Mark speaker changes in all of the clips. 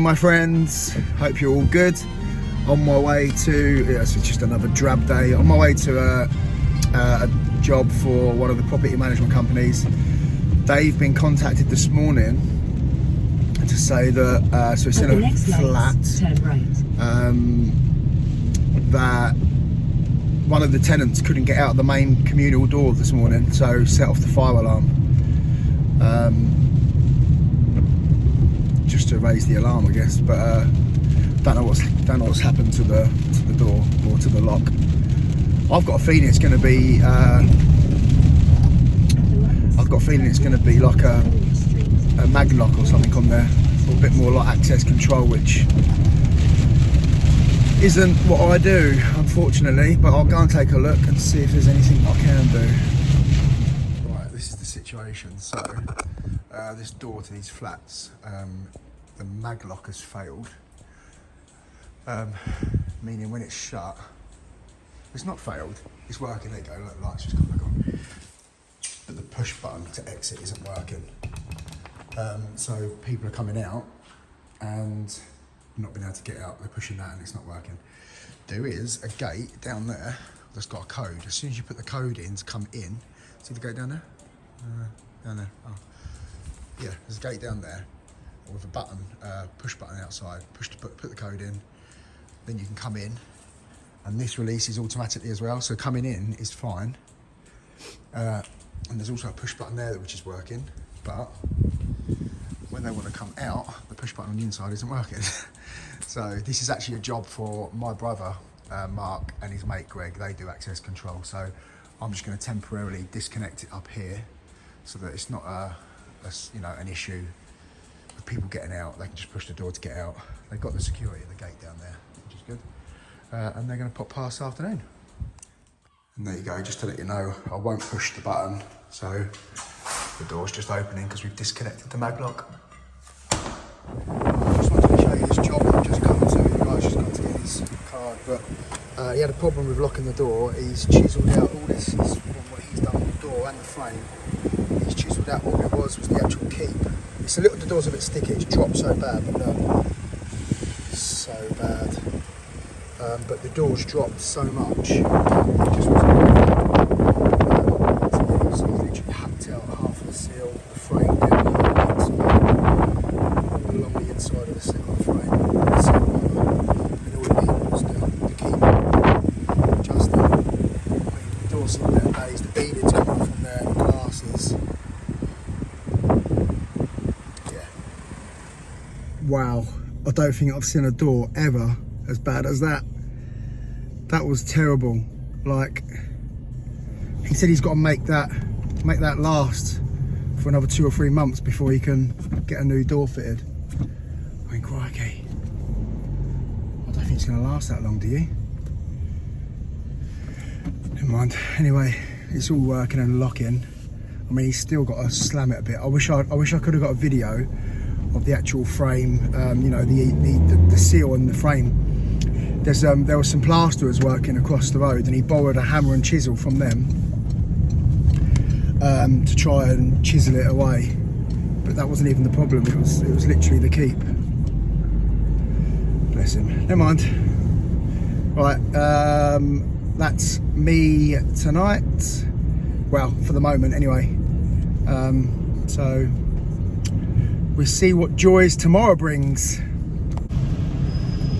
Speaker 1: my friends. Hope you're all good. On my way to, it's just another drab day. On my way to a job for one of the property management companies. They've been contacted this morning to say that, so it's in a flat, turn right. That one of the tenants couldn't get out of the main communal door this morning, so set off the fire alarm. Just to raise the alarm, I guess, but don't know what's happened to the door or to the lock. I've got a feeling it's going to be. I've got a feeling it's going to be like a mag lock or something on there, or a bit more like access control, which isn't what I do, unfortunately. But I'll go and take a look and see if there's anything I can do. Right, this is the situation. So this door to these flats, the mag lock has failed, meaning when it's shut, it's not failed, it's working. There you go, look, the light's just come back on. But the push button to exit isn't working. So people are coming out and not being able to get out. They're pushing that and it's not working. There is a gate down there that's got a code. As soon as you put the code in to come in, see the gate down there? Down there. Oh. Yeah, there's a gate down there with a button, push button outside. Put the code in, then you can come in, and this releases automatically as well. So coming in is fine. And there's also a push button there which is working, but when they want to come out, the push button on the inside isn't working. So this is actually a job for my brother, Mark, and his mate Greg. They do access control. So I'm just going to temporarily disconnect it up here so that it's not an issue with people getting out. They can just push the door to get out. They've got the security at the gate down there, which is good. And they're going to pop past this afternoon. And there you go, just to let you know, I won't push the button, so the door's just opening because we've disconnected the mag lock. I just wanted to show you this job I've just come to. The guy's just got to get his card, but he had a problem with locking the door. He's chiselled out all this, what he's done with the door and the frame. He's chiselled out all it was the actual keep. It's the door's a bit sticky, it's dropped so bad, but look, so bad. But the door's dropped so much, it just wasn't so he's literally hacked out half of the seal, the frame down all along the inside of the seal of the frame, the seal rubber, and all it needed was the key. Just the door's sitting there days, the beading's come off from there, the glasses. Yeah. Wow, I don't think I've seen a door ever as bad as that. That was terrible. Like, he said he's got to make that last for another 2 or 3 months before he can get a new door fitted. I mean, crikey. I don't think it's going to last that long, do you? Never mind. Anyway, it's all working and locking. I mean, he's still got to slam it a bit. I wish I could have got a video of the actual frame, the seal and the frame. There was some plasterers working across the road, and he borrowed a hammer and chisel from them to try and chisel it away. But that wasn't even the problem. It was literally the keep. Bless him. Never mind. Right, that's me tonight. Well, for the moment, anyway. So we'll see what joys tomorrow brings.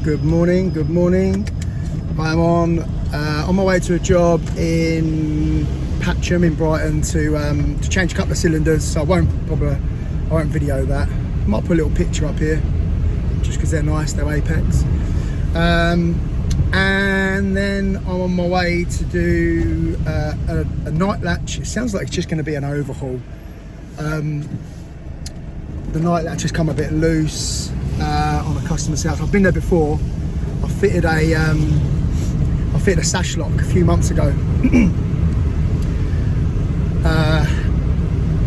Speaker 1: Good morning, good morning. I'm on my way to a job in Patcham in Brighton to change a couple of cylinders, so I won't video that. I might put a little picture up here just because they're nice, they're Apex. And then I'm on my way to do a night latch. It sounds like it's just going to be an overhaul. The night latch has come a bit loose on a customer's house. I've been there before. I fitted a sash lock a few months ago.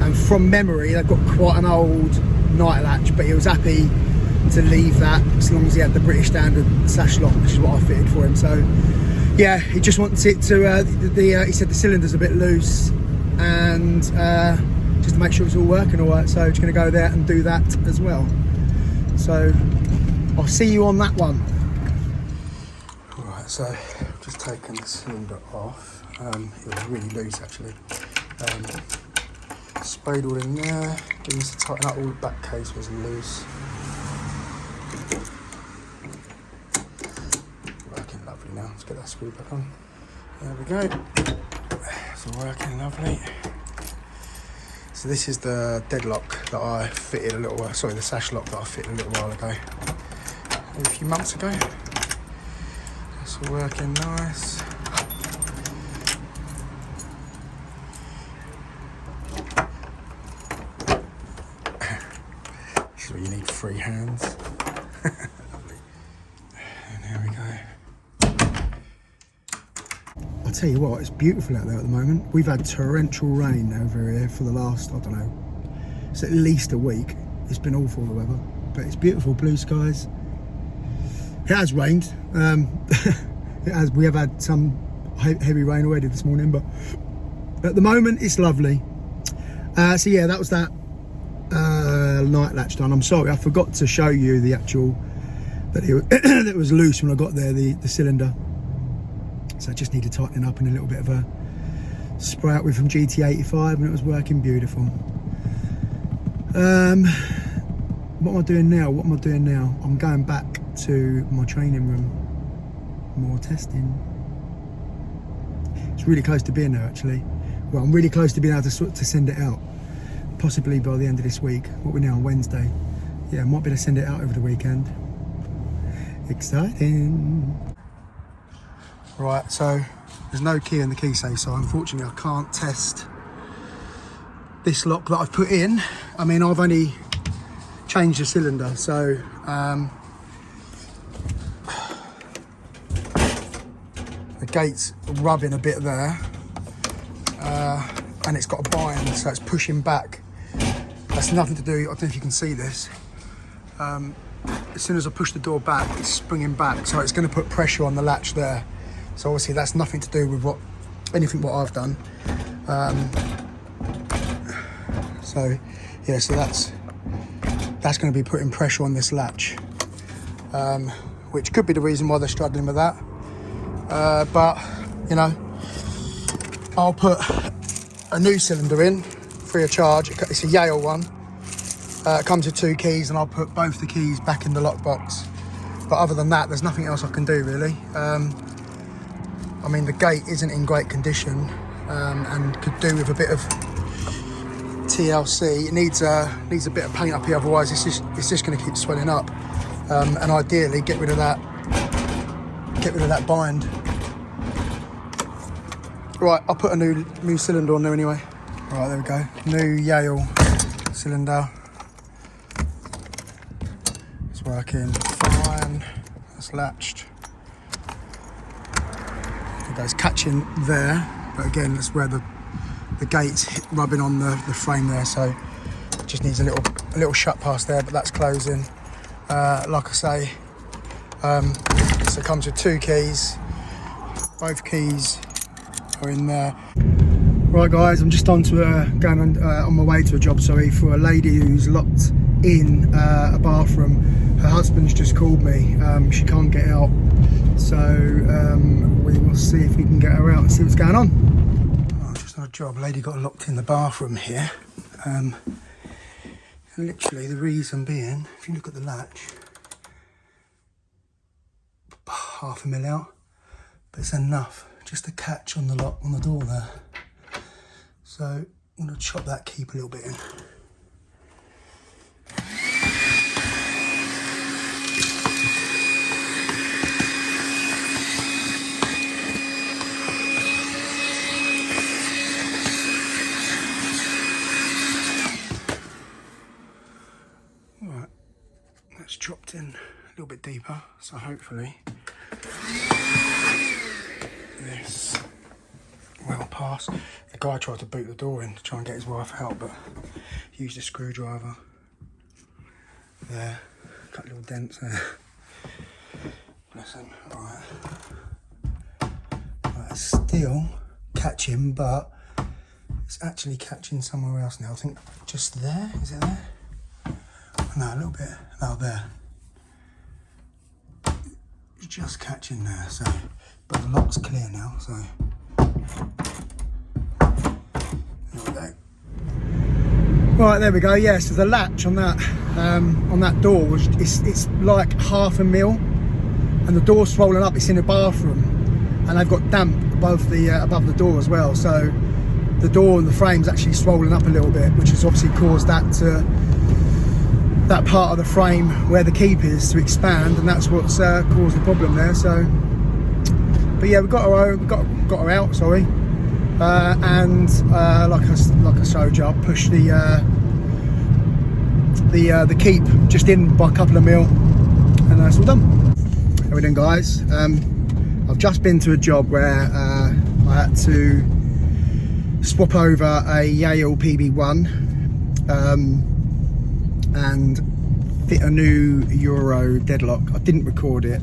Speaker 1: And from memory, they've got quite an old night latch, but he was happy to leave that as long as he had the British standard sash lock, which is what I fitted for him. So yeah, he just wants it to he said the cylinder's a bit loose, and just to make sure it's all working all right, so just going to go there and do that as well. So I'll see you on that one. Right, so I've just taken the cylinder off. It was really loose actually. Sprayed all in there. Used to tighten up, all the back case was loose. Working lovely now. Let's get that screw back on. There we go. It's all working lovely. So this is the deadlock that I fitted a little while, sorry, the sash lock that I fitted a little while ago. A few months ago. It's all working nice. This is where you need free hands. Lovely. And there we go. I'll tell you what, it's beautiful out there at the moment. We've had torrential rain over here for the last, I don't know, it's at least a week. It's been awful, the weather, but it's beautiful, blue skies. It has rained. We have had some heavy rain already this morning, but at the moment it's lovely. So yeah, that was that night latch done. I'm sorry, I forgot to show you the actual, that it was loose when I got there, the cylinder. So I just needed tightening up and a little bit of a spray out with from GT85, and it was working beautiful. What am I doing now? I'm going back to my training room. More testing. It's really close to being there actually. Well, I'm really close to being able to send it out. Possibly by the end of this week. What we're now on Wednesday. Yeah, I might be able to send it out over the weekend. Exciting. Right, so there's no key in the key safe, so unfortunately I can't test this lock that I've put in. I mean, I've only changed the cylinder, so the gate's rubbing a bit there, and it's got a bind, so it's pushing back. That's nothing to do, I don't know if you can see this. As soon as I push the door back, it's springing back, so it's going to put pressure on the latch there. So obviously that's nothing to do with anything what I've done. So yeah, so that's going to be putting pressure on this latch, which could be the reason why they're struggling with that. But you know, I'll put a new cylinder in free of charge. It's a Yale one. It comes with 2 keys, and I'll put both the keys back in the lockbox. But other than that, there's nothing else I can do really. I mean, the gate isn't in great condition, and could do with a bit of TLC. It needs a bit of paint up here, otherwise it's just going to keep swelling up. And ideally, get rid of that bind. Right, I'll put a new cylinder on there anyway. Right, there we go. New Yale cylinder. It's working fine. It's latched. It's catching there, but again, that's where the gate's rubbing on the frame there, so it just needs a little shut past there, but that's closing. Like I say, so it comes with 2 keys. Both keys are in there. Right guys, I'm just on my way to a job, sorry, for a lady who's locked in a bathroom. Her husband's just called me. She can't get out, so we will see if we can get her out and see what's going on. Oh, just on a job, a lady got locked in the bathroom here. Literally the reason being, if you look at the latch, half a mil out, but it's enough just to catch on the lock on the door there. So I'm going to chop that keep a little bit in. Right, that's chopped in a little bit deeper, so hopefully this will pass. The guy tried to boot the door in to try and get his wife out, but he used a screwdriver there, cut little dents there. Bless him. Alright. Right, it's still catching, but it's actually catching somewhere else now. I think just there, is it there? No, a little bit, no, there. just catching there, so, but the lock's clear now, so there we go. Right, there we go. Yeah, so the latch on that door was it's like £500,000, and the door's swollen up. It's in a bathroom, and they've got damp above the door as well. So the door and the frame's actually swollen up a little bit, which has obviously caused that part of the frame where the keep is to expand, and that's what's caused the problem there. So, but yeah, we got her out. Sorry, and like I showed you, I pushed the keep just in by a couple of mil, and that's all done. How we doing, guys? I've just been to a job where I had to swap over a Yale PB1 and fit a new Euro deadlock. I didn't record it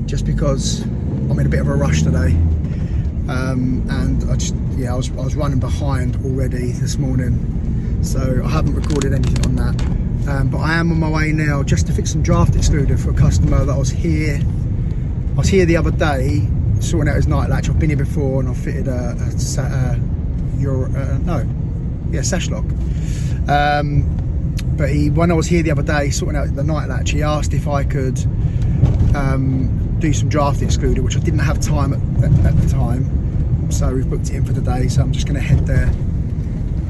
Speaker 1: just because I'm in a bit of a rush today, and I was running behind already this morning, so I haven't recorded anything on that. But I am on my way now just to fix some draught excluder for a customer that I was here the other day sorting out his night latch. I've been here before and I've fitted a sash lock. But when I was here the other day sorting out the night latch, he asked if I could do some draught excluder, which I didn't have time at the time. So we've booked it in for the day, so I'm just going to head there.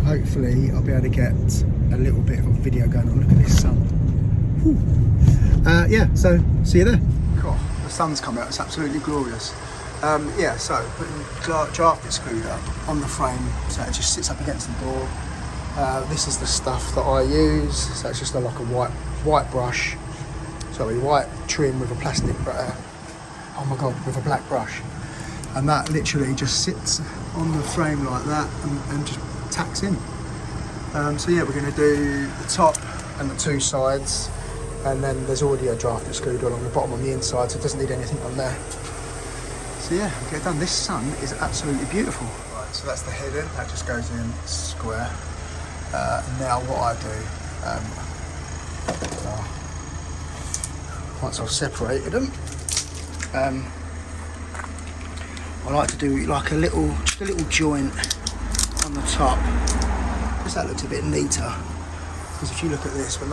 Speaker 1: Hopefully I'll be able to get a little bit of video going on. Look at this sun. Yeah, so see you there. Cool. The sun's come out, it's absolutely glorious. Yeah, so putting draught excluder on the frame so it just sits up against the door. This is the stuff that I use, so it's just like a white brush, white trim with a plastic, with a black brush, and that literally just sits on the frame like that and just tacks in. So yeah, we're going to do the top and the two sides, and then there's already a draught excluder along the bottom on the inside, so it doesn't need anything on there. So yeah, we'll get it done. This sun is absolutely beautiful. Right, so that's the header, that just goes in square. Now what I do, once I've separated them, I like to do like a little joint on the top, because that looks a bit neater. Because if you look at this, when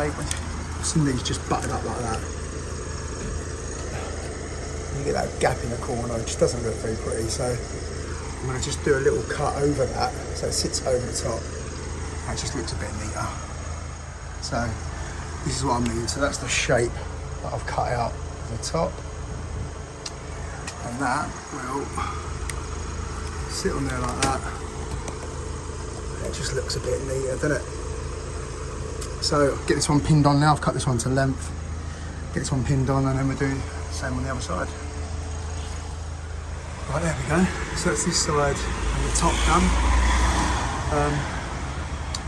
Speaker 1: some of these just butted up like that, you get that gap in the corner, it just doesn't look very pretty. So I'm going to just do a little cut over that, so it sits over the top. It just looks a bit neater. So this is what I mean. So that's the shape that I've cut out at the top, and that will sit on there like that. It just looks a bit neater, doesn't it? So get this one pinned on now. I've cut this one to length. Get this one pinned on, and then we're doing the same on the other side. Right, there we go. So that's this side and the top done.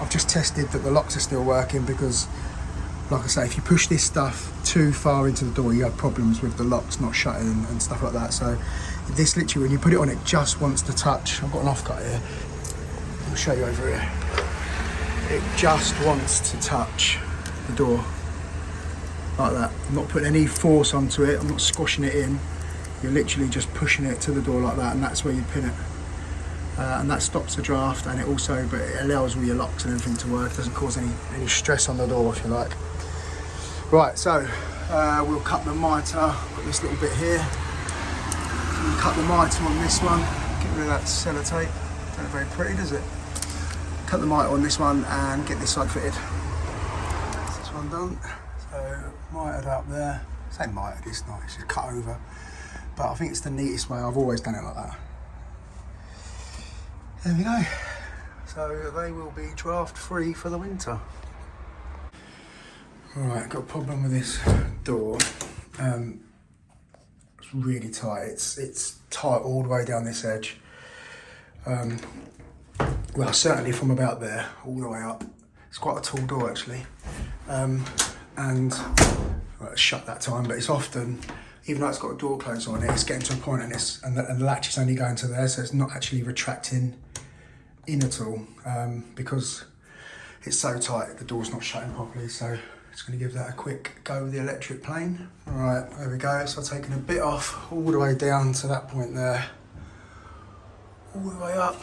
Speaker 1: I've just tested that the locks are still working, because, like I say, if you push this stuff too far into the door, you have problems with the locks not shutting and stuff like that. So this literally, when you put it on, it just wants to touch. I've got an offcut here. I'll show you over here. It just wants to touch the door like that. I'm not putting any force onto it. I'm not squashing it in. You're literally just pushing it to the door like that, and that's where you pin it. And that stops the draft, and it allows all your locks and everything to work. It doesn't cause any stress on the door, if you like. Right, so we'll cut the mitre. Got this little bit here. We'll cut the mitre on this one. Get rid of that sellotape. Don't look very pretty, does it? Cut the mitre on this one and get this side fitted. That's this one done. So mitred up there. Same mitred, it's not. It's just cut over. But I think it's the neatest way. I've always done it like that. There we go. So they will be draft free for the winter. Alright, got a problem with this door. It's really tight. It's tight all the way down this edge. Well, certainly from about there all the way up. It's quite a tall door actually. And well, it's shut that time, but it's often, even though it's got a door close on it, it's getting to a point and the latch is only going to there, so it's not actually retracting in at all, because it's so tight, the door's not shutting properly. So Just going to give that a quick go with the electric plane. Alright, there we go. So I've taken a bit off all the way down to that point there. All the way up.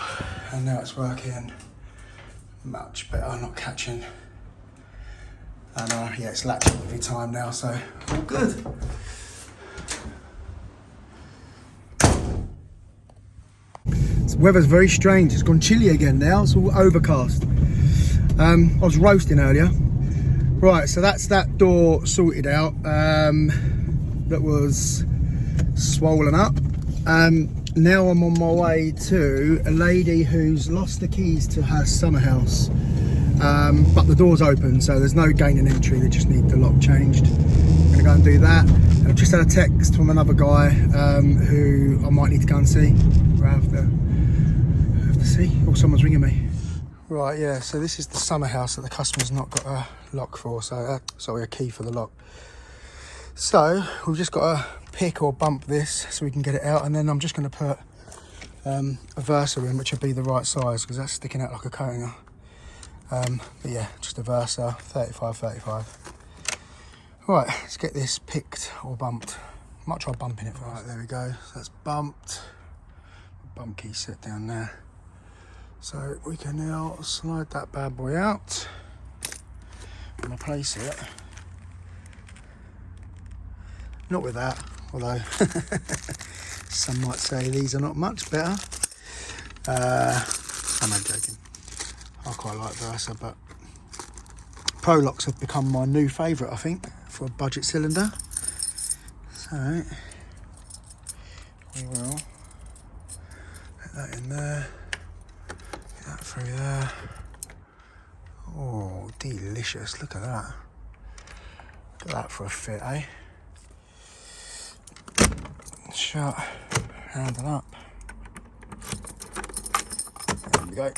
Speaker 1: And now it's working much better, not catching. And yeah, it's latching every time now, so all good. The weather's very strange. It's gone chilly again now. It's all overcast. I was roasting earlier. Right, so that's that door sorted out. That was swollen up. Now I'm on my way to a lady who's lost the keys to her summer house. But the door's open, so there's no gaining entry. They just need the lock changed. I'm gonna go and do that. And I've just had a text from another guy who I might need to go and see. I have to see. Oh, someone's ringing me. Right, yeah. So this is the summer house that the customer's not got a lock for. So sorry, a key for the lock. So we've just got to pick or bump this so we can get it out, and then I'm just going to put a Versa in, which would be the right size because that's sticking out like a coating. But yeah, just a Versa, 35. Right, let's get this picked or bumped. Might try bumping it first. Right, there we go. So that's bumped. Bump key set down there. So we can now slide that bad boy out and replace it. Not with that, although some might say these are not much better. I'm not joking. I quite like Versa, but Pro locks have become my new favourite, I think, for a budget cylinder. So we will put that in there, get that through there. Oh, delicious! Look at that. Look at that for a fit, eh? Shut, handle up. There we go.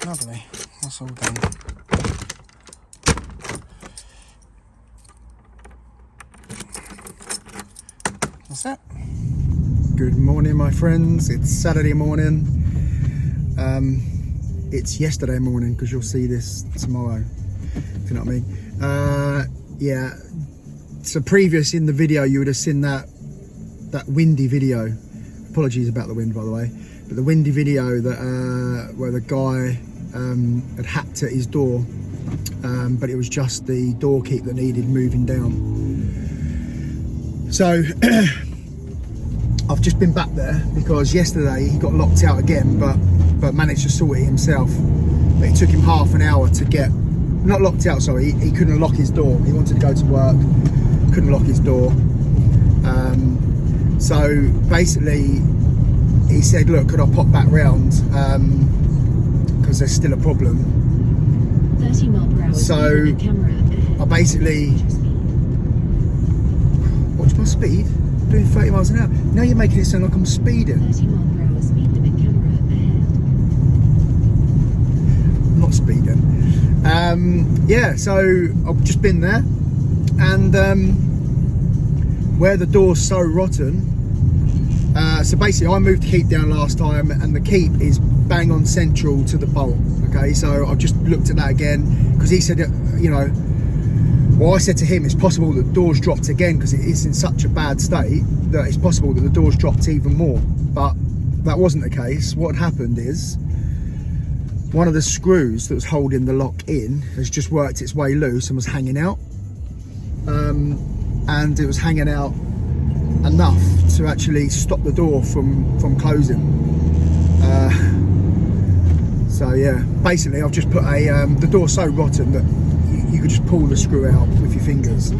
Speaker 1: Lovely. That's all done. That's it. Good morning, my friends. It's Saturday morning. It's yesterday morning because you'll see this tomorrow, if you know what I mean. Yeah. So previous in the video, you would have seen that windy video. Apologies about the wind, by the way. But the windy video that where the guy had hacked at his door, but it was just the door keep that needed moving down. So I've just been back there because yesterday he got locked out again, but managed to sort it himself. But it took him half an hour to get, not locked out, sorry, he couldn't lock his door. He wanted to go to work, couldn't lock his door. So basically he said, look, could I pop back round because there's still a problem.
Speaker 2: 30 miles per hour.
Speaker 1: So I basically, watch my speed, doing 30 miles an hour. Now you're making it sound like I'm speeding.
Speaker 2: 30 miles per hour speed limit camera ahead.
Speaker 1: I'm not speeding. Yeah, so I've just been there, and where the door's so rotten, so basically I moved the keep down last time, and the keep is bang on central to the bolt. Okay, so I've just looked at that again because he said, you know, well, I said to him it's possible that the door's dropped again because it is in such a bad state that it's possible that the door's dropped even more, but that wasn't the case. What had happened is one of the screws that was holding the lock in has just worked its way loose and was hanging out, and it was hanging out enough to actually stop the door from closing. So yeah, basically I've just put a the door's so rotten that you could just pull the screw out with your fingers.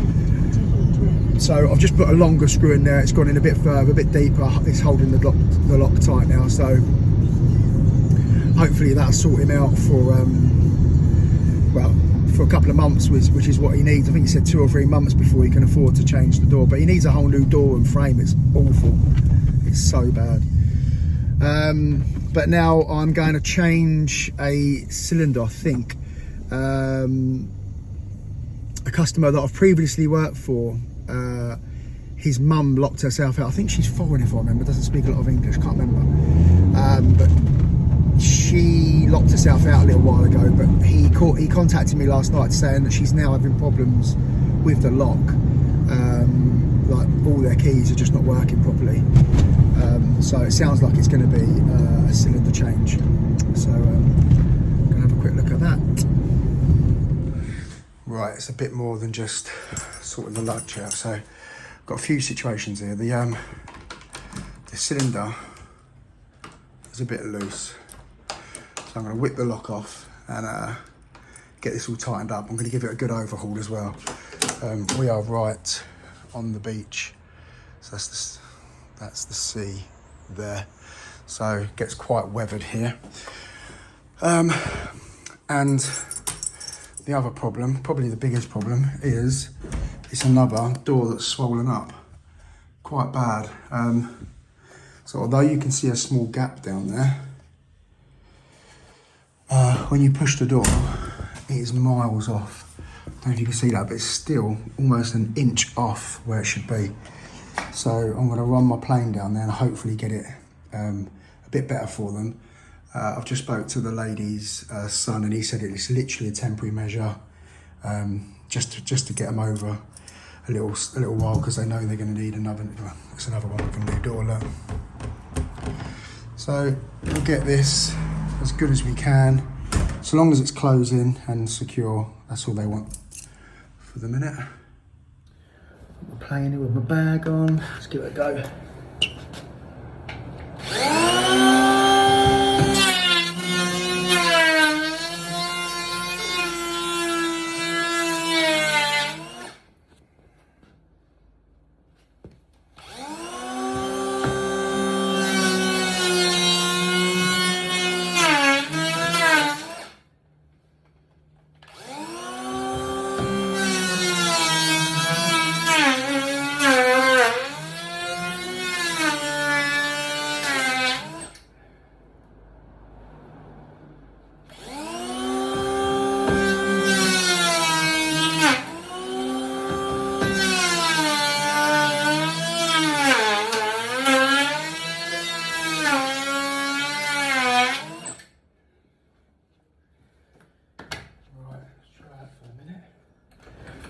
Speaker 1: So I've just put a longer screw in there. It's gone in a bit further, a bit deeper. It's holding the lock tight now. So hopefully that'll sort him out for well, for a couple of months, which is what he needs. I think he said 2 or 3 months before he can afford to change the door. But he needs a whole new door and frame. It's awful. It's so bad. But now I'm going to change a cylinder, I think. A customer that I've previously worked for, his mum locked herself out. I think she's foreign, if I remember, doesn't speak a lot of English, can't remember. But she locked herself out a little while ago, but he he contacted me last night saying that she's now having problems with the lock. Like all their keys are just not working properly. So it sounds like it's going to be a cylinder change. So I'm going to have a quick look at that. Right, it's a bit more than just sorting the latch out. So I've got a few situations here. The cylinder is a bit loose. So I'm going to whip the lock off and get this all tightened up. I'm going to give it a good overhaul as well. We are right on the beach, so that's the sea there. So it gets quite weathered here. And the other problem, probably the biggest problem, is it's another door that's swollen up quite bad. So although you can see a small gap down there, when you push the door, it is miles off. I don't know if you can see that, but it's still almost an inch off where it should be. So I'm going to run my plane down there and hopefully get it a bit better for them. I've just spoke to the lady's son, and he said it's literally a temporary measure, just to get them over a little while, because they know they're going to need another. It's another one with a new door look. So we'll get this as good as we can, so long as it's closing and secure. That's all they want for the minute. I'm playing it with my bag on. Let's give it a go.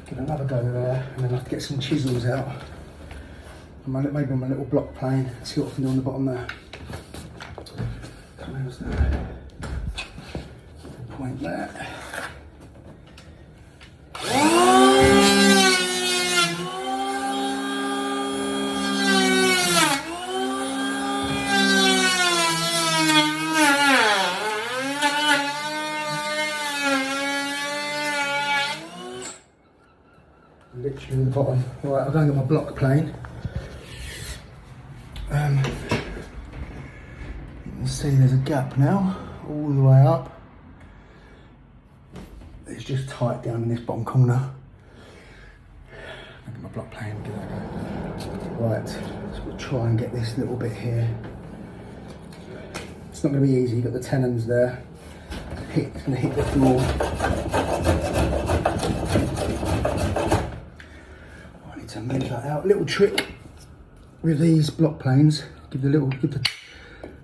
Speaker 1: Give another go there, and then I have to get some chisels out. Maybe on my little block plane, see what I can do on the bottom there. Close that. Point there. Literally the bottom. Right, I'll go and get my block plane. You can see there's a gap now, all the way up. It's just tight down in this bottom corner. I'll get my block plane, give that a go. Right, so we'll try and get this little bit here. It's not going to be easy, you've got the tenons there. It's going to hit the floor. To move that out. Little trick with these block planes,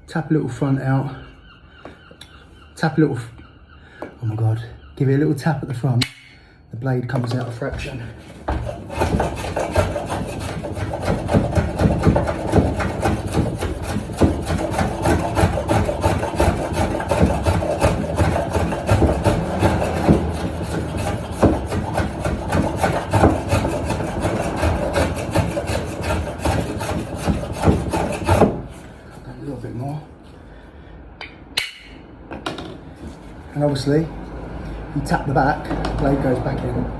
Speaker 1: tap a little front out, tap a little, oh my god, give it a little tap at the front, the blade comes out a fraction. And obviously, you tap the back, the blade goes back in.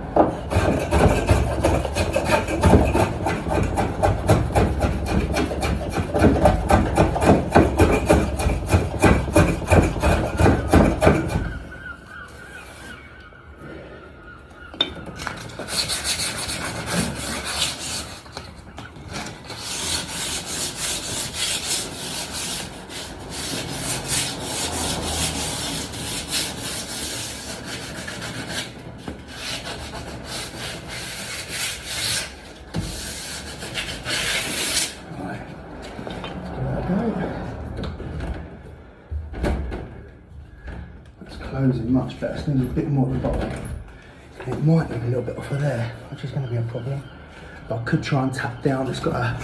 Speaker 1: Let's close closing much better. It's going to be a bit more at the bottom. It might need a little bit off of there, which is going to be a problem. But I could try and tap down. It's got a...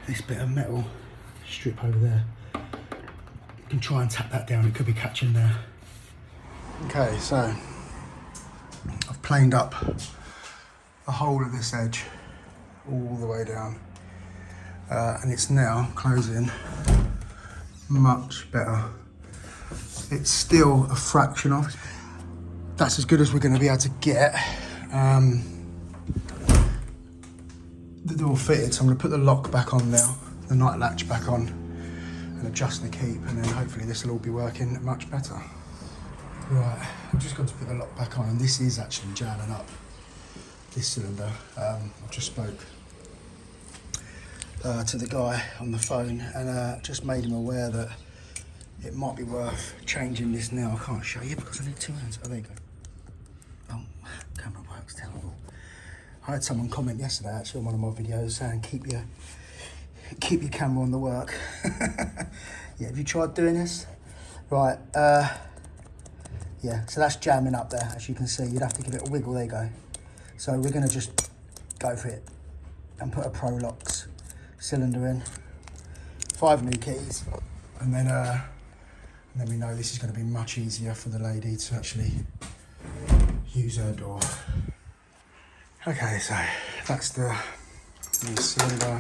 Speaker 1: this bit of metal strip over there. You can try and tap that down. It could be catching there. Okay, so I've planed up the whole of this edge all the way down, and it's now closing much better. It's still a fraction off. That's as good as we're going to be able to get. The door fitted, so I'm going to put the lock back on now, the night latch back on, and adjust the keep, and then hopefully this will all be working much better. Right, I've just got to put the lock back on, and this is actually jamming up this cylinder. I just spoke to the guy on the phone, and just made him aware that it might be worth changing this now. I can't show you because I need 2 hands. Oh, there you go. Oh, camera works terrible. I had someone comment yesterday actually on one of my videos saying keep your camera on the work. Yeah, have you tried doing this? Right, yeah, so that's jamming up there, as you can see. You'd have to give it a wiggle, there you go. So we're gonna just go for it and put a Pro Locks cylinder in. 5 new keys, and then we know this is gonna be much easier for the lady to actually use her door. Okay, so that's the new cylinder.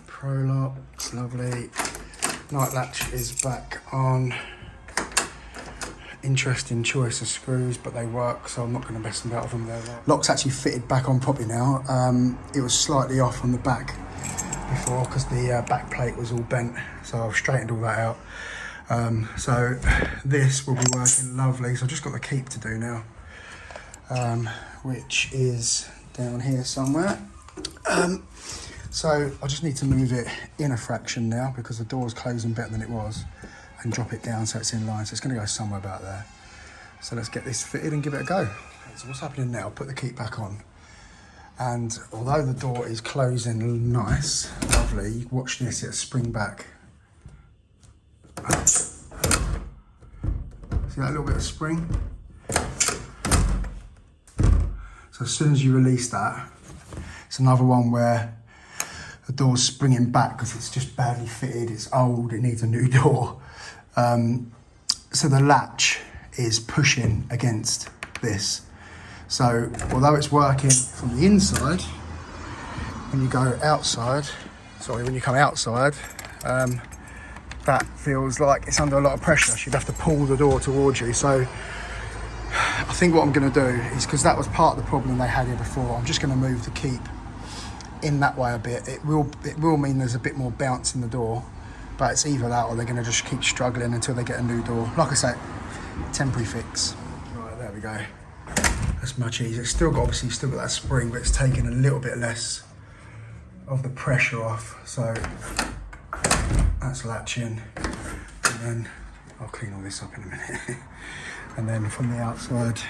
Speaker 1: Pro Locks, lovely. Night latch is back on. Interesting choice of screws, but they work, so I'm not going to mess them about with them. Lock's actually fitted back on properly now. It was slightly off on the back before because the back plate was all bent, so I've straightened all that out. So this will be working lovely. So I've just got the keep to do now, which is down here somewhere. So I just need to move it in a fraction now because the door's closing better than it was, and drop it down so it's in line. So it's going to go somewhere about there. So let's get this fitted and give it a go. So what's happening now? Put the keep back on. And although the door is closing nice, lovely, watch this, it'll spring back. See that little bit of spring? So as soon as you release that, it's another one where the door's springing back because it's just badly fitted, it's old, it needs a new door. So the latch is pushing against this. So although it's working from the inside, when you go outside, when you come outside, that feels like it's under a lot of pressure. So you'd have to pull the door towards you. So I think what I'm going to do is, because that was part of the problem they had here before, I'm just going to move the keep in that way a bit. It will mean there's a bit more bounce in the door, but it's either that or they're going to just keep struggling until they get a new door. Like I say, temporary fix. Right, there we go. That's much easier. It's still got that spring, but it's taking a little bit less of the pressure off. So that's latching, and then I'll clean all this up in a minute. And then from the outside,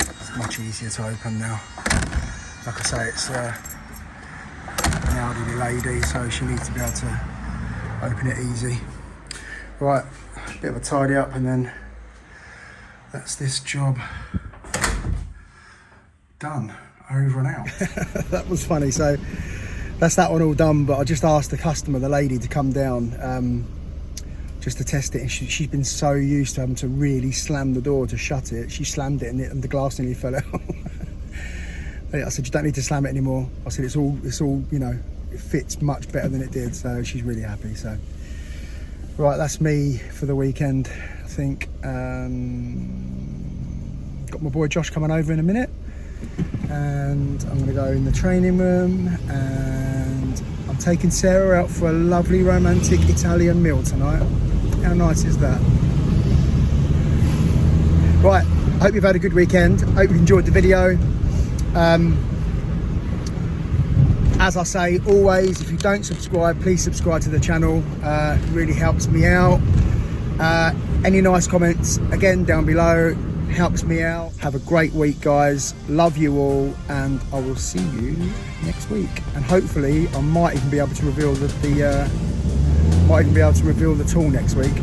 Speaker 1: it's much easier to open now. Like I say, it's an elderly lady, so she needs to be able to open it easy. Right, bit of a tidy up, and then that's this job done. Over and out. That was funny. So that's that one all done, but I just asked the customer, the lady, to come down just to test it, and she's been so used to having to really slam the door to shut it. She slammed it and the glass nearly fell out. I said, you don't need to slam it anymore. I said, it's all, you know, it fits much better than it did. So she's really happy. So right, that's me for the weekend, I think. Got my boy Josh coming over in a minute, and I'm gonna go in the training room, and I'm taking Sarah out for a lovely romantic Italian meal tonight. How nice is that? Right, hope you've had a good weekend. Hope you enjoyed the video. As I say always, if you don't subscribe, please subscribe to the channel. It really helps me out. Any nice comments, again, down below. helps me out. Have a great week, guys. Love you all, and I will see you next week. And hopefully I might even be able to reveal the tool next week.